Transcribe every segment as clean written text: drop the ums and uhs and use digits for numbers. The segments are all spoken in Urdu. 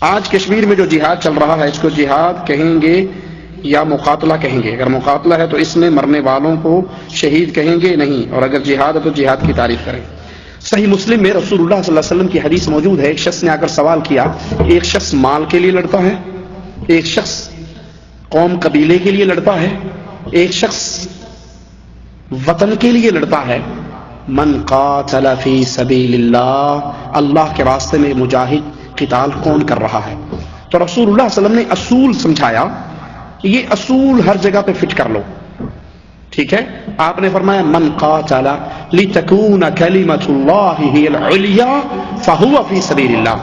آج کشمیر میں جو جہاد چل رہا ہے اس کو جہاد کہیں گے یا مقاتلہ کہیں گے؟ اگر مقاتلہ ہے تو اس میں مرنے والوں کو شہید کہیں گے نہیں، اور اگر جہاد ہے تو جہاد کی تعریف کریں۔ صحیح مسلم میں رسول اللہ صلی اللہ علیہ وسلم کی حدیث موجود ہے، ایک شخص نے آ کر سوال کیا، ایک شخص مال کے لیے لڑتا ہے، ایک شخص قوم قبیلے کے لیے لڑتا ہے، ایک شخص وطن کے لیے لڑتا ہے، من قاتل فی سبیل اللہ، اللہ کے راستے میں مجاہد قتال کون کر رہا ہے؟ تو رسول اللہ صلی اللہ علیہ وسلم نے اصول سمجھایا، یہ اصول ہر جگہ پہ فٹ کر لو، ٹھیک ہے؟ آپ نے فرمایا من قاتل لتکون کلمۃ اللہ ہی العلیا فہو فی سبیل اللہ،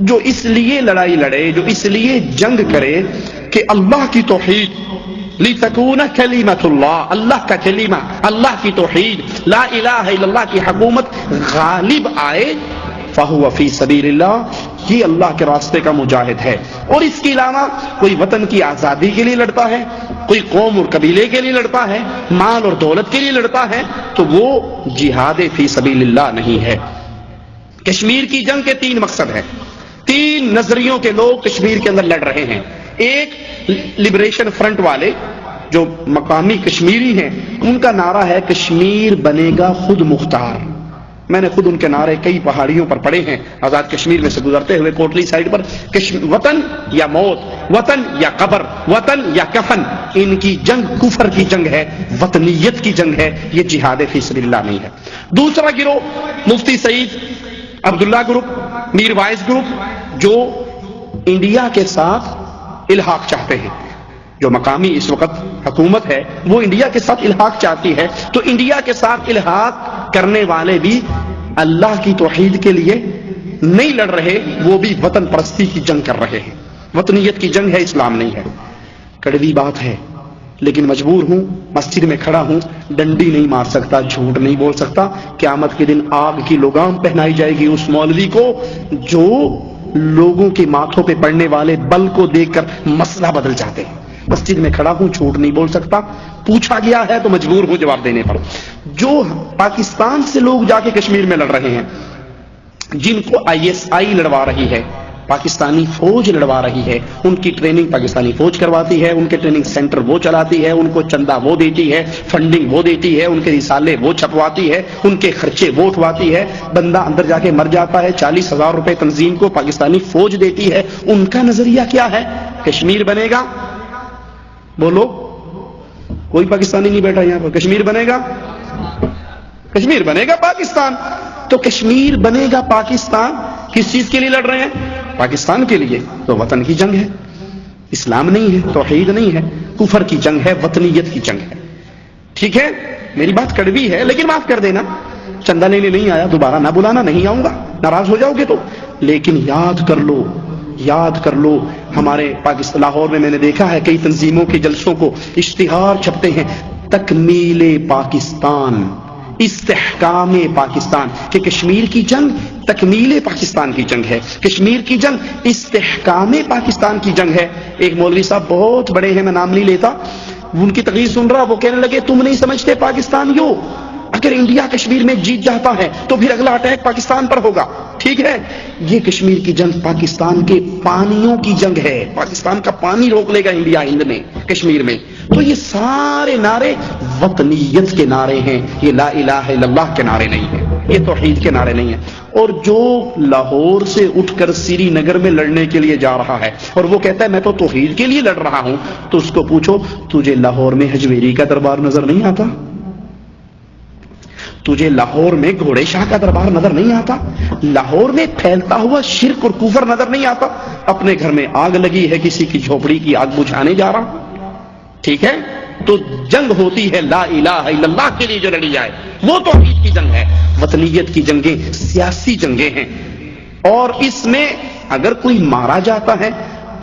جو اس لیے لڑائی لڑے، جو اس لیے جنگ کرے کہ اللہ کی توحید، لتکون کلمۃ اللہ، اللہ کا کلمہ، اللہ کی توحید، لا الہ الا اللہ کی حکومت غالب آئے، فہو فی سبیل اللہ، یہ اللہ کے راستے کا مجاہد ہے۔ اور اس کے علاوہ کوئی وطن کی آزادی کے لیے لڑتا ہے، کوئی قوم اور قبیلے کے لیے لڑتا ہے، مال اور دولت کے لیے لڑتا ہے، تو وہ جہاد فی سبیل اللہ نہیں ہے۔ کشمیر کی جنگ کے تین مقصد ہیں، تین نظریوں کے لوگ کشمیر کے اندر لڑ رہے ہیں۔ ایک لبریشن فرنٹ والے جو مقامی کشمیری ہیں، ان کا نعرہ ہے کشمیر بنے گا خود مختار۔ میں نے خود ان کے نعرے کئی پہاڑیوں پر پڑھے ہیں، آزاد کشمیر میں سے گزرتے ہوئے کوٹلی سائڈ پر، وطن یا موت، وطن یا قبر، وطن یا کفن، ان کی جنگ کفر کی جنگ ہے، وطنیت کی جنگ ہے، یہ جہاد فی سبیل اللہ نہیں ہے۔ دوسرا گروہ مفتی سعید عبداللہ گروپ، میر وائس گروپ، جو انڈیا کے ساتھ الحاق چاہتے ہیں، جو مقامی اس وقت حکومت ہے وہ انڈیا کے ساتھ الحاق چاہتی ہے، تو انڈیا کے ساتھ الحاق کرنے والے بھی اللہ کی توحید کے لیے نہیں لڑ رہے، وہ بھی وطن پرستی کی جنگ کر رہے ہیں، وطنیت کی جنگ ہے، اسلام نہیں ہے۔ کڑوی بات ہے لیکن مجبور ہوں، مسجد میں کھڑا ہوں، ڈنڈی نہیں مار سکتا، جھوٹ نہیں بول سکتا، قیامت کے دن آگ کی لگام پہنائی جائے گی اس مولوی کو جو لوگوں کے ماتھوں پہ پڑنے والے بل کو دیکھ کر مسئلہ بدل جاتے ہیں۔ مسجد میں کھڑا ہوں، جھوٹ نہیں بول سکتا، پوچھا گیا ہے تو مجبور ہوں جواب دینے پر۔ جو پاکستان سے لوگ جا کے کشمیر میں لڑ رہے ہیں، جن کو ISI لڑوا رہی ہے، پاکستانی فوج لڑوا رہی ہے، ان کی ٹریننگ پاکستانی فوج کرواتی ہے، ان کے ٹریننگ سینٹر وہ چلاتی ہے، ان کو چندہ وہ دیتی ہے، فنڈنگ وہ دیتی ہے، ان کے رسالے وہ چھپواتی ہے، ان کے خرچے وہ اٹھواتی ہے، بندہ اندر جا کے مر جاتا ہے، 40,000 روپے تنظیم کو پاکستانی فوج دیتی ہے۔ ان کا نظریہ کیا ہے؟ کشمیر بنے گا، بولو، کوئی پاکستانی نہیں بیٹھا یہاں پر، کشمیر بنے گا، کشمیر بنے گا پاکستان۔ تو کشمیر بنے گا پاکستان کس چیز کے لیے لڑ رہے ہیں؟ پاکستان کے لیے، تو وطن کی جنگ ہے، اسلام نہیں ہے، توحید نہیں ہے، کفر کی جنگ ہے، وطنیت کی جنگ ہے۔ ٹھیک ہے، میری بات کڑوی ہے لیکن معاف کر دینا، چندہ لینے نہیں آیا، دوبارہ نہ بلانا، نہیں آؤں گا، ناراض ہو جاؤ گے تو، لیکن یاد کر لو، یاد کر لو، ہمارے پاکستان لاہور میں نے دیکھا ہے کئی تنظیموں کے جلسوں کو اشتہار چھپتے ہیں، تکمیل پاکستان، استحکام پاکستان، کہ کشمیر کی جنگ تکمیل پاکستان کی جنگ ہے، کشمیر کی جنگ استحکام پاکستان کی جنگ ہے۔ ایک مولوی صاحب بہت بڑے ہیں، میں نام نہیں لیتا، ان کی تقریر سن رہا، وہ کہنے لگے تم نہیں سمجھتے پاکستانیوں، اگر انڈیا کشمیر میں جیت جاتا ہے تو پھر اگلا اٹیک پاکستان پر ہوگا۔ ٹھیک ہے، یہ کشمیر کی جنگ پاکستان کے پانیوں کی جنگ ہے، پاکستان کا پانی روک لے گا انڈیا ہند میں، کشمیر میں۔ تو یہ سارے نعرے وطنیت کے نعرے ہیں، یہ لا الہ الا اللہ کے نعرے نہیں ہیں، یہ توحید کے نعرے نہیں ہیں۔ اور جو لاہور سے اٹھ کر سری نگر میں لڑنے کے لیے جا رہا ہے اور وہ کہتا ہے میں تو توحید کے لیے لڑ رہا ہوں، تو اس کو پوچھو تجھے لاہور میں حجویری کا دربار نظر نہیں آتا؟ تجھے لاہور میں گھوڑے شاہ کا دربار نظر نہیں آتا؟ لاہور میں پھیلتا ہوا شرک اور کفر نظر نہیں آتا؟ اپنے گھر میں آگ لگی ہے، کسی کی جھوپڑی کی آگ بجھانے جا رہا۔ ٹھیک ہے، تو جنگ ہوتی ہے لا الہ الا اللہ کے لیے جو لڑی جائے، وہ توحید کی جنگ ہے۔ وطنیت کی جنگیں سیاسی جنگیں ہیں، اور اس میں اگر کوئی مارا جاتا ہے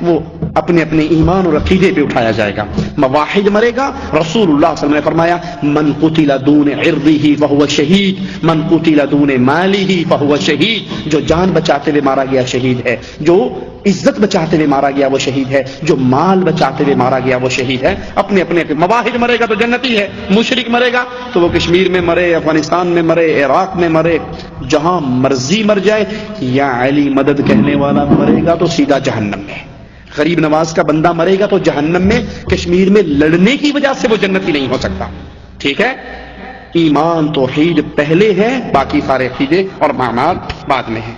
وہ اپنے اپنے ایمان اور عقیدے پہ اٹھایا جائے گا. مواحد مرے گا. رسول اللہ صلی اللہ علیہ وسلم نے فرمایا من قتل دون عرضه فهو شہید من قتل دون ماله فهو شہید. جو جان بچاتے ہوئے مارا گیا شہید ہے, جو عزت بچاتے ہوئے مارا گیا وہ شہید ہے, جو مال بچاتے ہوئے مارا گیا وہ شہید ہے. اپنے اپنے مواحد مرے گا تو جنتی ہے, مشرک مرے گا تو وہ کشمیر میں مرے, افغانستان میں مرے, عراق میں مرے, جہاں مرضی مر جائے. یا علی مدد کہنے والا مرے گا تو سیدھا جہنم میں. غریب نواز کا بندہ مرے گا تو جہنم میں. کشمیر میں لڑنے کی وجہ سے وہ جنتی نہیں ہو سکتا. ٹھیک ہے, ایمان توحید پہلے ہے, باقی سارے عقیدے اور معاملات بعد میں ہیں.